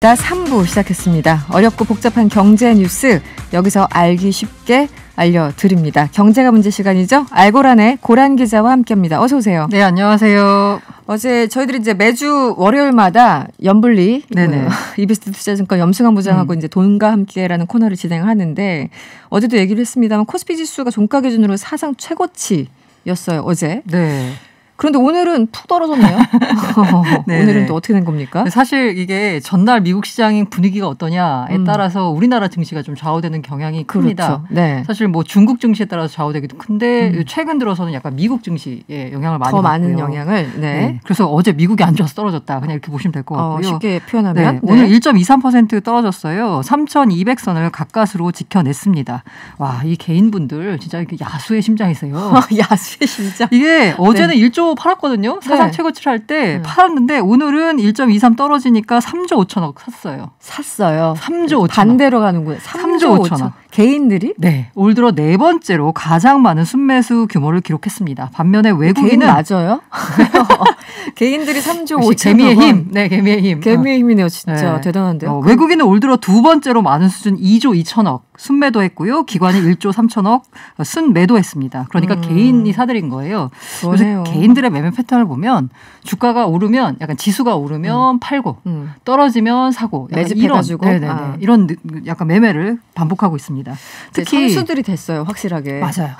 있다 3부 시작했습니다. 어렵고 복잡한 경제 뉴스 여기서 알기 쉽게 알려드립니다. 경제가 문제 시간이죠. 알고란의 고란 기자와 함께합니다. 어서 오세요. 네, 안녕하세요. 어제 저희들이 이제 매주 월요일마다 연불리 이베스트 투자증권 염승환 부장하고 이제 돈과 함께라는 코너를 진행하는데 어제도 얘기를 했습니다만 코스피 지수가 종가 기준으로 사상 최고치였어요. 어제. 네. 그런데 오늘은 푹 떨어졌네요. 오늘은 또 어떻게 된 겁니까? 사실 이게 전날 미국 시장의 분위기가 어떠냐에 따라서 우리나라 증시가 좀 좌우되는 경향이 큽니다. 그렇죠. 네. 사실 뭐 중국 증시에 따라서 좌우되기도 큰데 최근 들어서는 약간 미국 증시에 영향을 많이 받고요. 더 많은 영향을. 네. 그래서 어제 미국이 안 좋아서 떨어졌다. 그냥 이렇게 보시면 될 것 같고요. 쉽게 표현하면. 오늘 1.23% 떨어졌어요. 3,200선을 가까스로 지켜냈습니다. 와, 이 개인분들 진짜 이렇게 야수의 심장이세요. 야수의 심장. 이게 어제는 1조 팔았거든요. 사상 최고치를 할 때 팔았는데 오늘은 1.23 떨어지니까 3조 5천억 샀어요. 3조 5천억. 반대로 가는군요. 3조 5천억. 개인들이? 네. 올 들어 네 번째로 가장 많은 순매수 규모를 기록했습니다. 반면에 외국인은 맞아요? 개인들이 3조 5천억. 개미의 힘. 네, 개미의 힘. 개미의 힘이네요. 진짜 대단한데요. 외국인은 올 들어 두 번째로 많은 수준 2조 2천억 순매도했고요. 기관이 1조 3천억 순매도했습니다. 그러니까 개인이 사들인 거예요. 그래서 개인들의 매매 패턴을 보면 주가가 오르면 약간 지수가 오르면 팔고 떨어지면 사고 매집해가지고 이런 약간 매매를 반복하고 있습니다. 특히 선수들이 됐어요. 확실하게. 맞아요.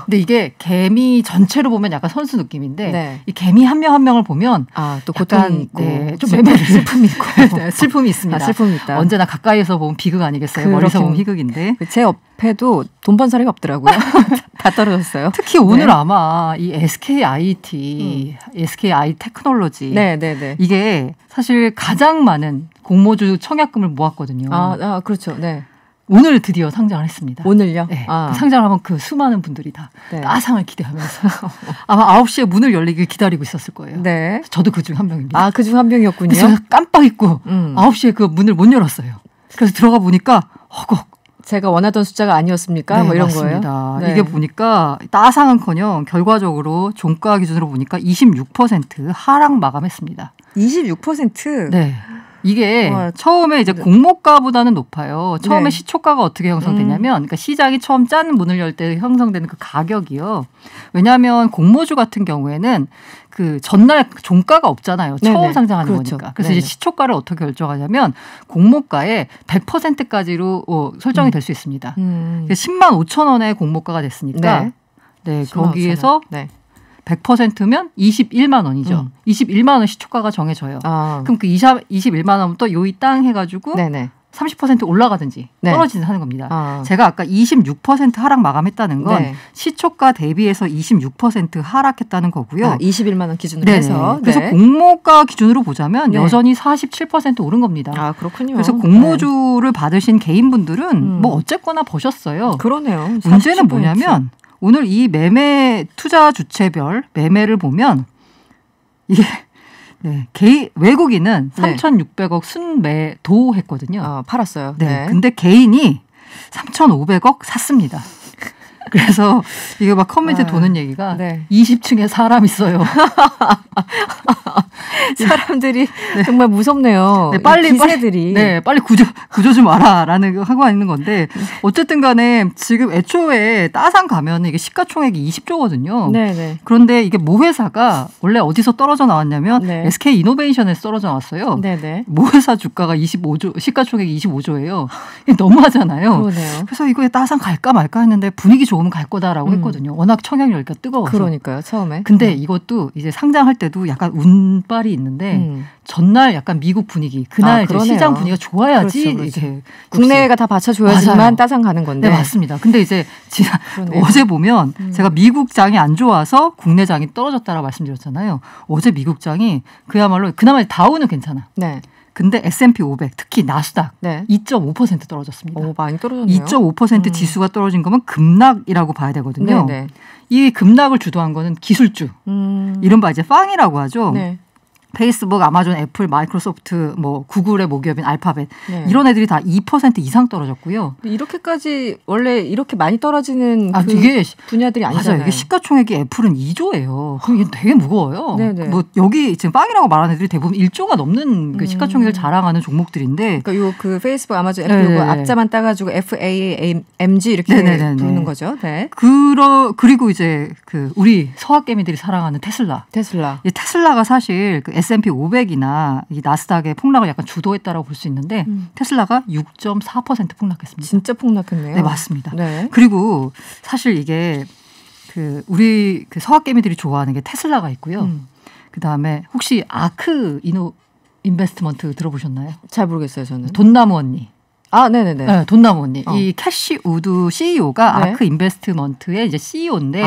근데 이게 개미 전체로 보면 약간 선수 느낌인데 이 개미 한 명 한 명을 보면 또 고통이 있고 좀 매매를 슬픔이 있고 슬픔이 있습니다. 슬픔이 있다. 언제나 가까이에서 보면 비극 아니겠어요? 멀리서 보면 희극인데. 제 옆에도 돈 번 사람이 없더라고요. 다 떨어졌어요. 특히 오늘 아마 이 SKIT, SKI 테크놀로지 이게 사실 가장 많은 공모주 청약금을 모았거든요. 그렇죠. 네. 오늘 드디어 상장을 했습니다. 오늘요? 네. 상장을 하면 그 수많은 분들이 다 따상을 기대하면서 아마 9시에 문을 열리길 기다리고 있었을 거예요. 네. 저도 그중 한 명입니다. 그중 한 명이었군요. 제가 깜빡 잊고 9시에 그 문을 못 열었어요. 그래서 들어가 보니까 허걱. 제가 원하던 숫자가 아니었습니까? 뭐 이런 맞습니다. 거예요. 네. 이게 보니까 따상은커녕 결과적으로 종가 기준으로 보니까 26% 하락 마감했습니다. 26%? 네. 이게 처음에 이제 공모가보다는 높아요. 처음에 시초가가 어떻게 형성되냐면 그러니까 시장이 처음 짠 문을 열 때 형성되는 그 가격이요. 왜냐하면 공모주 같은 경우에는 그 전날 종가가 없잖아요. 처음 상장하는 거니까. 그래서 이제 시초가를 어떻게 결정하냐면 공모가의 100%까지로 설정이 될 수 있습니다. 10만 5천 원의 공모가가 됐으니까 거기에서 100%면 21만 원이죠. 21만 원 시초가가 정해져요. 그럼 그 21만 원부터 요이 땅 해가지고 30% 올라가든지 떨어지든지 하는 겁니다. 제가 아까 26% 하락 마감했다는 건 시초가 대비해서 26% 하락했다는 거고요. 21만 원 기준으로 해서. 그래서 공모가 기준으로 보자면 여전히 47% 오른 겁니다. 그렇군요. 그래서 공모주를 받으신 개인분들은 뭐 어쨌거나 버셨어요. 그러네요. 문제는 뭐냐면 오늘 이 매매 투자 주체별 매매를 보면 이게 외국인은 3,600억 순매도 했거든요. 팔았어요. 근데 개인이 3,500억 샀습니다. 그래서 이게 막 커뮤니티에 도는 얘기가 20층에 사람 있어요. 사람들이 정말 무섭네요. 기세들이. 빨리 구조 좀 와라라는 하고 있는 건데 어쨌든 간에 지금 애초에 따상 가면 이게 시가총액이 20조거든요. 그런데 이게 모 회사가 원래 어디서 떨어져 나왔냐면 SK 이노베이션에서 떨어져 나왔어요. 모 회사 주가가 25조, 시가총액이 25조예요. 너무하잖아요. 그러네요. 그래서 이거에 따상 갈까 말까 했는데 분위기 좋으면 갈 거다라고 했거든요. 워낙 청약 열기가 뜨거워서. 그러니까요. 처음에. 근데 이것도 이제 상장할 때도 약간 운빨이 있는데 전날 약간 미국 분위기, 그날 시장 분위기가 좋아야지 이게 국내가 다 받쳐줘야지만 따상 가는 건데. 네, 맞습니다. 근데 이제 어제 보면 제가 미국 장이 안 좋아서 국내 장이 떨어졌다라고 말씀드렸잖아요. 어제 미국 장이 그나마 다우는 괜찮아. 근데 S&P 500 특히 나스닥 2.5% 떨어졌습니다. 많이 떨어졌네요. 2.5% 지수가 떨어진 거면 급락이라고 봐야 되거든요. 이 급락을 주도한 거는 기술주. 이른바 이제 팡이라고 하죠. 페이스북, 아마존, 애플, 마이크로소프트, 뭐 구글의 모기업인 알파벳 이런 애들이 다 2% 이상 떨어졌고요. 이렇게까지 원래 이렇게 많이 떨어지는 되게 분야들이 아니잖아요. 맞아요. 이게 시가총액이 애플은 2조예요. 그럼 이게 되게 무거워요. 네네. 뭐 여기 지금 빵이라고 말하는 애들이 대부분 1조가 넘는 그 시가총액을 자랑하는 종목들인데. 그러니까 요 그 페이스북, 아마존, 애플 앞자만 따가지고 FAMG 이렇게 부르는 거죠. 네. 그리고 이제 그 우리 서학개미들이 사랑하는 테슬라. 이 테슬라가 사실 그 S&P 500이나 이 나스닥의 폭락을 약간 주도했다라고 볼 수 있는데 테슬라가 6.4% 폭락했습니다. 진짜 폭락했네요. 네, 맞습니다. 네. 그리고 사실 이게 그 우리 그 서학개미들이 좋아하는 게 테슬라가 있고요. 그다음에 혹시 아크 인베스트먼트 들어보셨나요? 잘 모르겠어요, 저는. 돈나무 언니. 네네네. 네, 돈나무 언니. 이 캐시 우드 CEO가 아크 인베스트먼트의 이제 CEO인데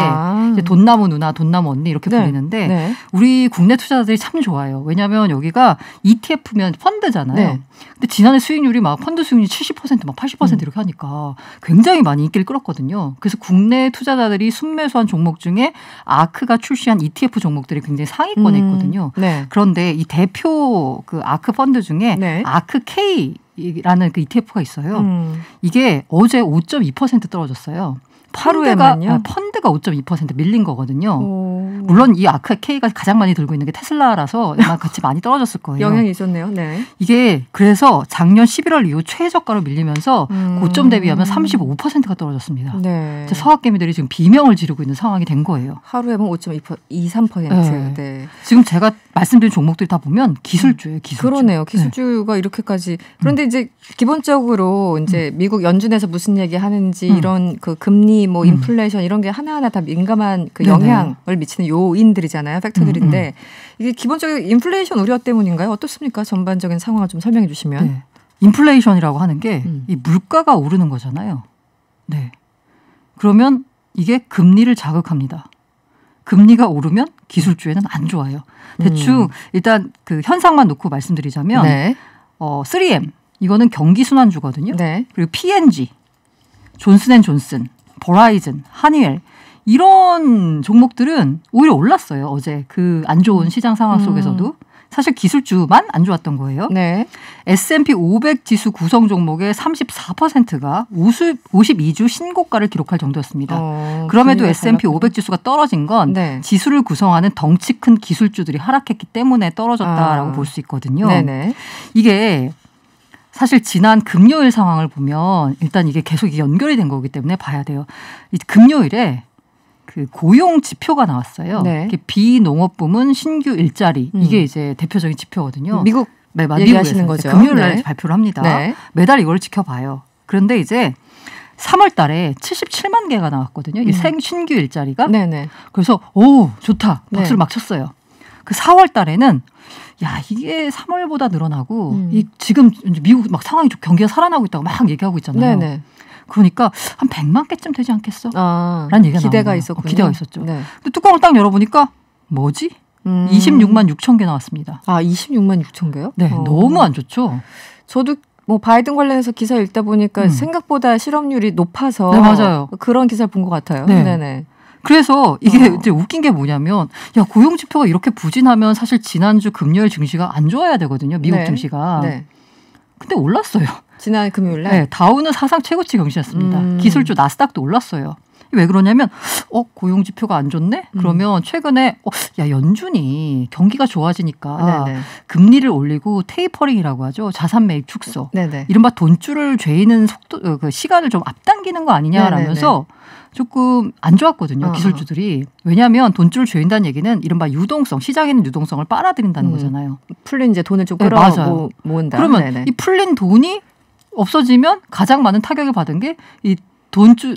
이제 돈나무 누나, 돈나무 언니 이렇게 불리는데 우리 국내 투자자들이 참 좋아요. 왜냐하면 여기가 ETF면 펀드잖아요. 근데 지난해 수익률이 막 펀드 수익률이 70% 막 80% 이렇게 하니까 굉장히 많이 인기를 끌었거든요. 그래서 국내 투자자들이 순매수한 종목 중에 아크가 출시한 ETF 종목들이 굉장히 상위권에 있거든요. 그런데 이 대표 그 아크 펀드 중에 아크 K 라는 그 ETF가 있어요. 이게 어제 5.2% 떨어졌어요. 하루에만요? 펀드가 5.2% 밀린 거거든요. 물론 이 아크 K가 가장 많이 들고 있는 게 테슬라라서 아마 같이 많이 떨어졌을 거예요. 영향이 있었네요. 네. 이게 그래서 작년 11월 이후 최저가로 밀리면서 고점 대비하면 35%가 떨어졌습니다. 네. 서학개미들이 지금 비명을 지르고 있는 상황이 된 거예요. 하루에만 5.23%. 네. 지금 제가 말씀드린 종목들이 다 보면 기술주예요. 기술주. 그러네요. 기술주가 이렇게까지. 그런데 이제 기본적으로 이제 미국 연준에서 무슨 얘기 하는지 이런 그 금리 뭐 인플레이션 이런 게 하나하나 다 민감한 그 영향을 미치는 요인들이잖아요. 팩터들인데 이게 기본적인 인플레이션 우려 때문인가요? 어떻습니까? 전반적인 상황을 좀 설명해 주시면. 인플레이션이라고 하는 게 이 물가가 오르는 거잖아요. 네. 그러면 이게 금리를 자극합니다. 금리가 오르면 기술주에는 안 좋아요. 대충 일단 그 현상만 놓고 말씀드리자면 3M 이거는 경기순환주거든요. 그리고 P&G, 존슨앤존슨, 버라이즌, 하니웰 이런 종목들은 오히려 올랐어요. 어제 그 안 좋은 시장 상황 속에서도. 사실 기술주만 안 좋았던 거예요. S&P 500 지수 구성 종목의 34%가 52주 신고가를 기록할 정도였습니다. 그럼에도 S&P 500 지수가 떨어진 건 지수를 구성하는 덩치 큰 기술주들이 하락했기 때문에 떨어졌다라고 볼 수 있거든요. 이게 사실 지난 금요일 상황을 보면 일단 이게 계속 연결이 된 거기 때문에 봐야 돼요. 이 금요일에 그 고용 지표가 나왔어요. 비농업 부문 신규 일자리 이게 이제 대표적인 지표거든요. 미국 얘기하시는 거죠. 금요일 날 발표를 합니다. 매달 이걸 지켜봐요. 그런데 이제 3월 달에 77만 개가 나왔거든요. 이 신규 일자리가. 그래서 오 좋다 박수를 막 쳤어요. 그 4월 달에는 야 이게 3월보다 늘어나고 이 지금 미국 막 상황이 좀 경기가 살아나고 있다고 막 얘기하고 있잖아요. 그러니까 한 100만 개쯤 되지 않겠어? 라는 얘기가 기대가 나오는 있었군요. 기대가 있었죠. 근데 뚜껑을 딱 열어보니까 뭐지? 26만 6천 개 나왔습니다. 26만 6천 개요? 네, 너무 안 좋죠. 저도 뭐 바이든 관련해서 기사 읽다 보니까 생각보다 실업률이 높아서 맞아요. 그런 기사를 본 것 같아요. 그래서 이게 이제 웃긴 게 뭐냐면 야 고용 지표가 이렇게 부진하면 사실 지난주 금요일 증시가 안 좋아야 되거든요. 미국 증시가. 근데 올랐어요. 지난 금요일 날? 다우는 사상 최고치 경신했습니다. 기술주 나스닥도 올랐어요. 왜 그러냐면 고용 지표가 안 좋네? 그러면 최근에 야 연준이 경기가 좋아지니까 금리를 올리고 테이퍼링이라고 하죠. 자산 매입 축소. 이른바 돈줄을 죄이는 속도 그 시간을 좀 앞당기는 거 아니냐라면서 조금 안 좋았거든요. 기술주들이. 왜냐하면 돈줄을 죄인다는 얘기는 이른바 유동성, 시장에 있는 유동성을 빨아들인다는 거잖아요. 풀린 이제 돈을 좀 모은다. 그러면 이 풀린 돈이 없어지면 가장 많은 타격을 받은 게 이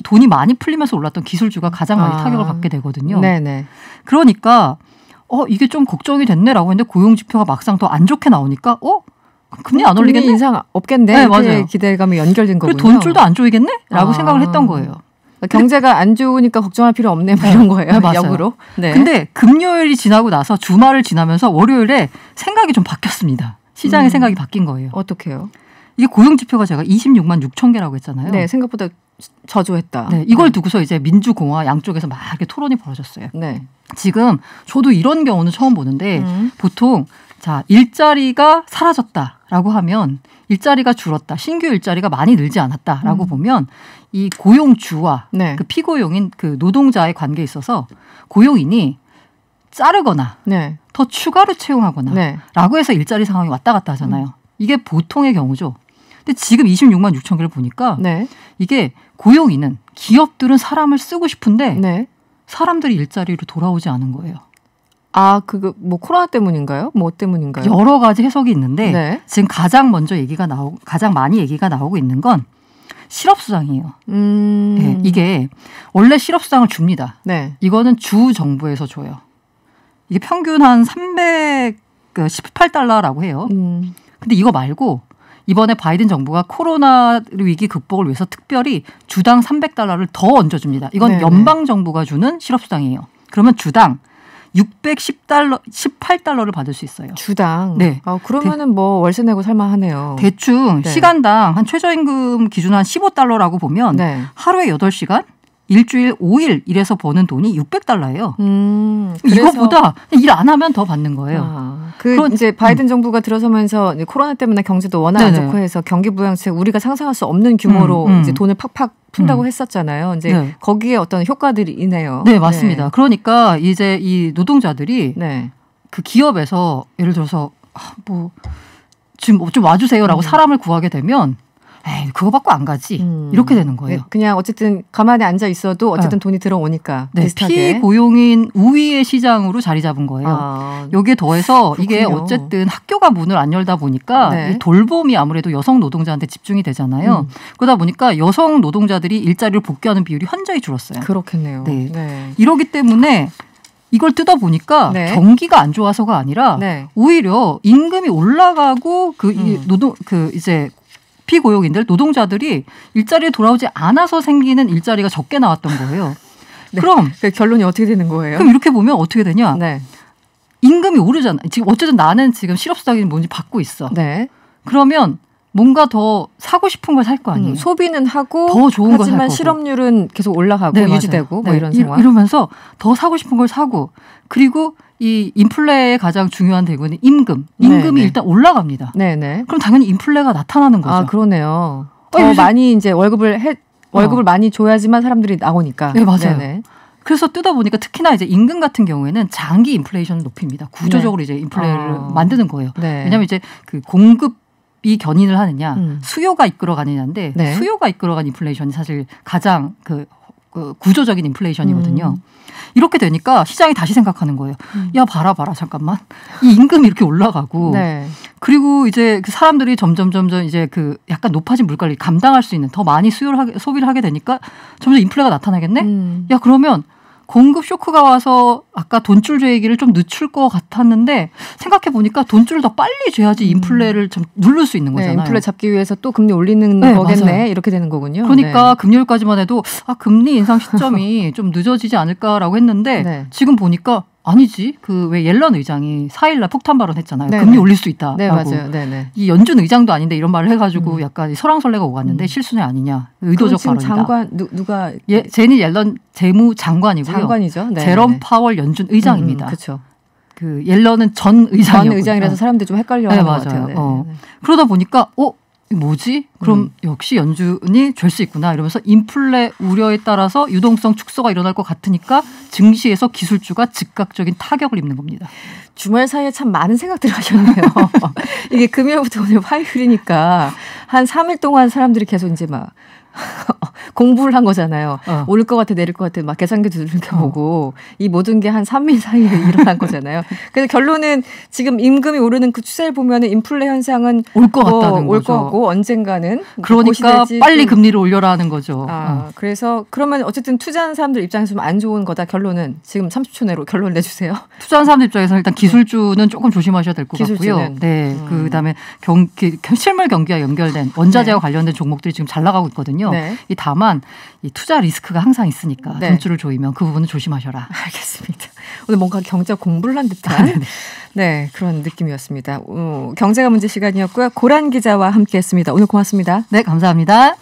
돈이 많이 풀리면서 올랐던 기술주가 가장 많이 타격을 받게 되거든요. 그러니까 이게 좀 걱정이 됐네라고 했는데 고용 지표가 막상 더 안 좋게 나오니까 금리 안 올리겠네? 금리 인상 없겠네? 맞아요. 기대감이 연결된 거군요. 그리고 돈줄도 안 조이겠네? 라고 생각을 했던 거예요. 경제가 안 좋으니까 걱정할 필요 없네 뭐 이런 거예요. 역으로. 근데 금요일이 지나고 나서 주말을 지나면서 월요일에 생각이 좀 바뀌었습니다. 시장의 생각이 바뀐 거예요. 어떻게요? 이게 고용 지표가 제가 26만 6천 개라고 했잖아요. 생각보다 저조했다. 이걸 두고서 이제 민주공화 양쪽에서 막 이렇게 토론이 벌어졌어요. 지금 저도 이런 경우는 처음 보는데 보통 자, 일자리가 사라졌다라고 하면 일자리가 줄었다. 신규 일자리가 많이 늘지 않았다라고 보면 이 고용주와 네. 그 피고용인 그 노동자의 관계에 있어서 고용인이 자르거나 네. 더 추가로 채용하거나 네. 라고 해서 일자리 상황이 왔다 갔다 하잖아요. 이게 보통의 경우죠. 근데 지금 26만 6천 개를 보니까 네. 이게 고용인은 기업들은 사람을 쓰고 싶은데 네. 사람들이 일자리로 돌아오지 않은 거예요. 아, 그거 뭐 코로나 때문인가요? 뭐 때문인가요? 여러 가지 해석이 있는데 네. 지금 가장 많이 얘기가 나오고 있는 건 실업수당이에요. 네, 이게 원래 실업수당을 줍니다. 네. 이거는 주 정부에서 줘요. 이게 평균 한 318달러라고 해요. 근데 이거 말고 이번에 바이든 정부가 코로나 위기 극복을 위해서 특별히 주당 300달러를 더 얹어줍니다. 이건 네네. 연방 정부가 주는 실업수당이에요. 그러면 주당 618달러를 받을 수 있어요. 주당? 네. 아, 그러면은 뭐 월세 내고 살만하네요. 대충 네. 시간당 한 최저임금 기준 한 15달러라고 보면 네. 하루에 8시간? 일주일 5일 일해서 버는 돈이 600달러예요. 그래서 이거보다 일 안 하면 더 받는 거예요. 이제 바이든 정부가 들어서면서 코로나 때문에 경제도 워낙 안 좋고 해서 경기 부양책 우리가 상상할 수 없는 규모로 이제 돈을 팍팍 푼다고 했었잖아요. 이제 네. 거기에 어떤 효과들이 있네요. 네, 맞습니다. 네. 그러니까 이제 이 노동자들이 네. 그 기업에서 예를 들어서 뭐 지금 좀 와주세요라고 사람을 구하게 되면 에이, 그거 받고 안 가지. 이렇게 되는 거예요. 그냥 어쨌든 가만히 앉아 있어도 어쨌든 돈이 들어오니까. 네, 비슷하게. 피고용인 우위의 시장으로 자리 잡은 거예요. 여기에 더해서 그렇군요. 이게 어쨌든 학교가 문을 안 열다 보니까 네. 이 돌봄이 아무래도 여성 노동자한테 집중이 되잖아요. 그러다 보니까 여성 노동자들이 일자리를 복귀하는 비율이 현저히 줄었어요. 그렇겠네요. 네. 네. 이러기 때문에 이걸 뜯어보니까 네. 경기가 안 좋아서가 아니라 네. 오히려 임금이 올라가고 이제 피고용인들, 노동자들이 일자리에 돌아오지 않아서 생기는 일자리가 적게 나왔던 거예요. 네. 그럼 결론이 어떻게 되는 거예요? 그럼 이렇게 보면 어떻게 되냐? 네. 임금이 오르잖아. 지금 어쨌든 나는 지금 실업수당이 뭔지 받고 있어. 네. 그러면 뭔가 더 사고 싶은 걸 살 거 아니에요. 소비는 하고 더 좋은 걸 살 거고. 하지만 실업률은 계속 올라가고 네, 유지되고 뭐 네. 이런 상황. 이러면서 더 사고 싶은 걸 사고 그리고 이 인플레의 가장 중요한 대구는 임금이 네네. 일단 올라갑니다. 네네. 그럼 당연히 인플레가 나타나는 거죠. 아, 그러네요. 더 많이 이제 월급을 많이 줘야지만 사람들이 나오니까. 네, 맞아요. 네네. 그래서 뜯어보니까 특히나 이제 임금 같은 경우에는 장기 인플레이션을 높입니다. 구조적으로 이제 인플레를 만드는 거예요. 네. 왜냐하면 이제 그 공급이 견인을 하느냐, 수요가 이끌어가느냐인데 네. 수요가 이끌어간 인플레이션이 사실 가장 그 구조적인 인플레이션이거든요. 이렇게 되니까 시장이 다시 생각하는 거예요. 야, 봐라 잠깐만. 이 임금이 이렇게 올라가고 네. 그리고 이제 그 사람들이 점점 이제 그 약간 높아진 물가를 감당할 수 있는 더 많이 소비를 하게 되니까 점점 인플레가 나타나겠네? 야, 그러면 공급 쇼크가 와서 아까 돈줄죄 얘기를 좀 늦출 것 같았는데 생각해 보니까 돈줄을 더 빨리 죄야지 인플레를 좀 누를 수 있는 거잖아요. 네, 인플레 잡기 위해서 또 금리 올리는 거겠네. 맞아요. 이렇게 되는 거군요. 그러니까 금요일까지만 해도 금리 인상 시점이 좀 늦어지지 않을까라고 했는데 네. 지금 보니까 아니지. 그 왜 옐런 의장이 4일날 폭탄 발언했잖아요. 네네. 금리 올릴 수 있다. 네, 맞아요. 네네. 이 연준 의장도 아닌데 이런 말을 해가지고 약간 설왕설래가 오갔는데 실수는 아니냐. 의도적 지금 발언이다. 장관 누가? 제니 옐런 재무장관이고요. 장관이죠. 제롬 파월 연준 의장입니다. 그렇죠. 그 옐런은 전 의장이었고. 전 의장이라서 사람들이 좀 헷갈려하는 것 같아요. 네. 그러다 보니까 뭐지? 그럼 역시 연준이 줄 수 있구나 이러면서 인플레 우려에 따라서 유동성 축소가 일어날 것 같으니까 증시에서 기술주가 즉각적인 타격을 입는 겁니다. 주말 사이에 참 많은 생각들을 하셨네요. 이게 금요일부터 오늘 화요일이니까 한 3일 동안 사람들이 계속 이제 막 공부를 한 거잖아요. 오를 것 같아 내릴 것 같아 막 계산기 두들겨보고 이 모든 게 한 3일 사이에 일어난 거잖아요. 그래서 결론은 지금 임금이 오르는 그 추세를 보면은 인플레 현상은 올 것 같다는 올 거죠. 거고 언젠가는 그러니까 빨리 금리를 올려라 하는 거죠. 그래서 그러면 어쨌든 투자하는 사람들 입장에서 좀 안 좋은 거다. 결론은 지금 30초 내로 결론 내주세요. 투자하는 사람들 입장에서는 일단 기술주는 조금 조심하셔야 될 것 같고요. 네, 그다음에 실물 경기와 연결된 원자재와 관련된 종목들이 지금 잘 나가고 있거든요. 네. 다만 이 투자 리스크가 항상 있으니까 돈줄을 조이면 그 부분은 조심하셔라. 알겠습니다. 오늘 뭔가 경제 공부를 한 듯한 네, 그런 느낌이었습니다. 경제가 문제 시간이었고요. 고란 기자와 함께했습니다. 오늘 고맙습니다. 네, 감사합니다.